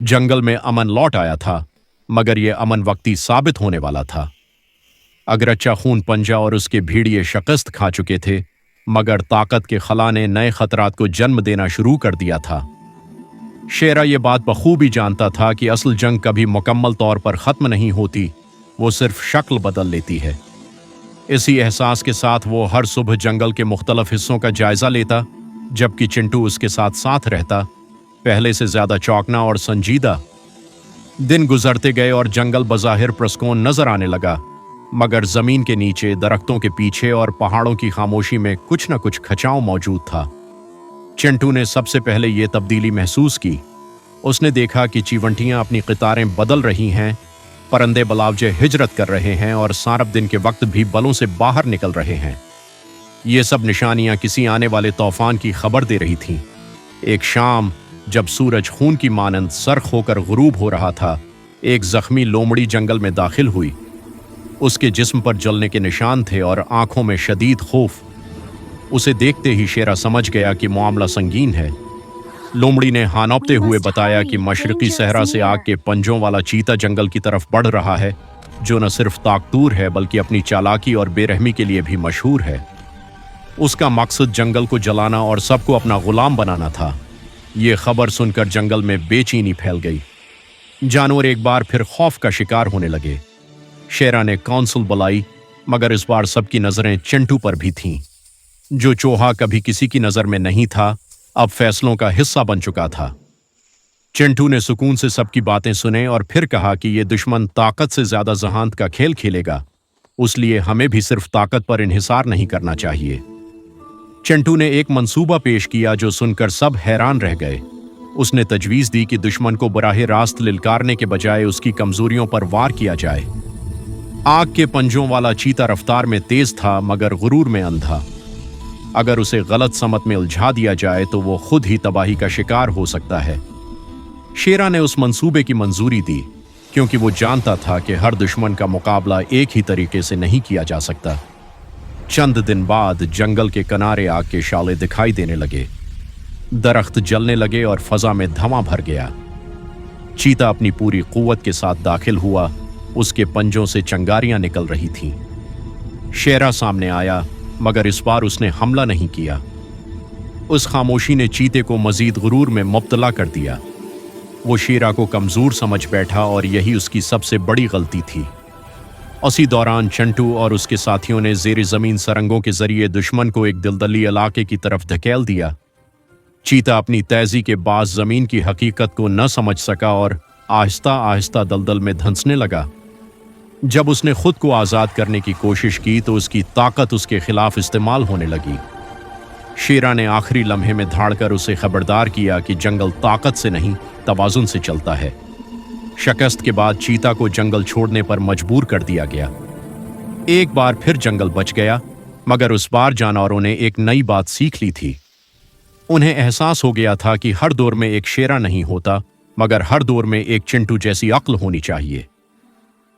जंगल में अमन लौट आया था, मगर यह अमन वक्ती साबित होने वाला था। अगरचा खून पंजा और उसके भीड़िए शिकस्त खा चुके थे, मगर ताकत के खला ने नए खतरात को जन्म देना शुरू कर दिया था। शेरा ये बात बखूबी जानता था कि असल जंग कभी मुकम्मल तौर पर ख़त्म नहीं होती, वो सिर्फ शक्ल बदल लेती है। इसी एहसास के साथ वो हर सुबह जंगल के मुख्तलिफ हिस्सों का जायजा लेता, जबकि चिंटू उसके साथ साथ रहता, पहले से ज्यादा चौंकना और संजीदा। दिन गुजरते गए और जंगल बज़ाहिर पुरस्कून नजर आने लगा, मगर जमीन के नीचे, दरख्तों के पीछे और पहाड़ों की खामोशी में कुछ न कुछ खचाव मौजूद था। चिंटू ने सबसे पहले ये तब्दीली महसूस की। उसने देखा कि चीवंटियां अपनी कतारें बदल रही हैं, परंदे बलावजे हिजरत कर रहे हैं और सांरब दिन के वक्त भी बलों से बाहर निकल रहे हैं। ये सब निशानियां किसी आने वाले तूफान की खबर दे रही थीं। एक शाम, जब सूरज खून की मानंद सरख होकर गुरूब हो रहा था, एक जख्मी लोमड़ी जंगल में दाखिल हुई। उसके जिस्म पर जलने के निशान थे और आंखों में शदीद खौफ। उसे देखते ही शेरा समझ गया कि मामला संगीन है। लोमड़ी ने हानौपते हुए बताया कि मशरकी सहरा से आग के पंजों वाला चीता जंगल की तरफ बढ़ रहा है, जो न सिर्फ ताकतूर है बल्कि अपनी चालाकी और बेरहमी के लिए भी मशहूर है। उसका मकसद जंगल को जलाना और सबको अपना गुलाम बनाना था। ये खबर सुनकर जंगल में बेचैनी फैल गई। जानवर एक बार फिर खौफ का शिकार होने लगे। शेरा ने काउंसिल बुलाई, मगर इस बार सबकी नजरें चिंटू पर भी थीं। जो चूहा कभी किसी की नजर में नहीं था, अब फैसलों का हिस्सा बन चुका था। चिंटू ने सुकून से सबकी बातें सुने और फिर कहा कि यह दुश्मन ताकत से ज्यादा जहानत का खेल खेलेगा, उसलिए हमें भी सिर्फ ताकत पर इन्हिसार नहीं करना चाहिए। चिंटू ने एक मंसूबा पेश किया जो सुनकर सब हैरान रह गए। उसने तजवीज दी कि दुश्मन को बराह रास्त लिलकारने के बजाय उसकी कमजोरियों पर वार किया जाए। आग के पंजों वाला चीता रफ्तार में तेज था, मगर गुरूर में अंधा। अगर उसे गलत समत में उलझा दिया जाए तो वो खुद ही तबाही का शिकार हो सकता है। शेरा ने उस मंसूबे की मंजूरी दी, क्योंकि वो जानता था कि हर दुश्मन का मुकाबला एक ही तरीके से नहीं किया जा सकता। चंद दिन बाद जंगल के किनारे आग के शाले दिखाई देने लगे। दरख्त जलने लगे और फजा में धुआं भर गया। चीता अपनी पूरी कुव्वत के साथ दाखिल हुआ। उसके पंजों से चंगारियां निकल रही थीं। शेरा सामने आया, मगर इस बार उसने हमला नहीं किया। उस खामोशी ने चीते को मजीद गुरूर में मुब्तला कर दिया। वो शेरा को कमजोर समझ बैठा और यही उसकी सबसे बड़ी गलती थी। उसी दौरान चिंटू और उसके साथियों ने ज़ेर ज़मीन सरंगों के जरिए दुश्मन को एक दलदली इलाके की तरफ धकेल दिया। चीता अपनी तेजी के बाज़ जमीन की हकीकत को न समझ सका और आहिस्ता आहिस्ता दलदल में धंसने लगा। जब उसने खुद को आज़ाद करने की कोशिश की तो उसकी ताकत उसके खिलाफ इस्तेमाल होने लगी। शेरा ने आखिरी लम्हे में धाड़कर उसे खबरदार किया कि जंगल ताकत से नहीं, तवाज़ुन से चलता है। शिकस्त के बाद चीता को जंगल छोड़ने पर मजबूर कर दिया गया। एक बार फिर जंगल बच गया, मगर उस बार जानवरों ने एक नई बात सीख ली थी। उन्हें एहसास हो गया था कि हर दौर में एक शेरा नहीं होता, मगर हर दौर में एक चिंटू जैसी अक्ल होनी चाहिए।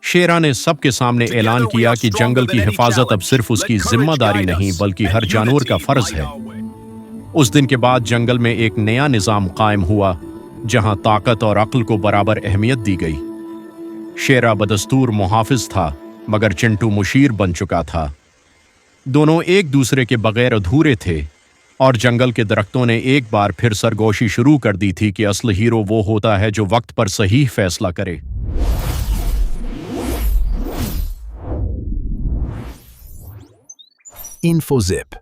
शेरा ने सबके सामने ऐलान किया कि जंगल की हिफाजत अब सिर्फ उसकी जिम्मेदारी नहीं बल्कि हर जानवर का फर्ज है। उस दिन के बाद जंगल में एक नया निजाम कायम हुआ, जहां ताकत और अक्ल को बराबर अहमियत दी गई। शेरा बदस्तूर मुहाफिज था, मगर चिंटू मुशीर बन चुका था। दोनों एक दूसरे के बगैर अधूरे थे, और जंगल के दरख्तों ने एक बार फिर सरगोशी शुरू कर दी थी कि असल हीरो वो होता है जो वक्त पर सही फैसला करे। InfoZip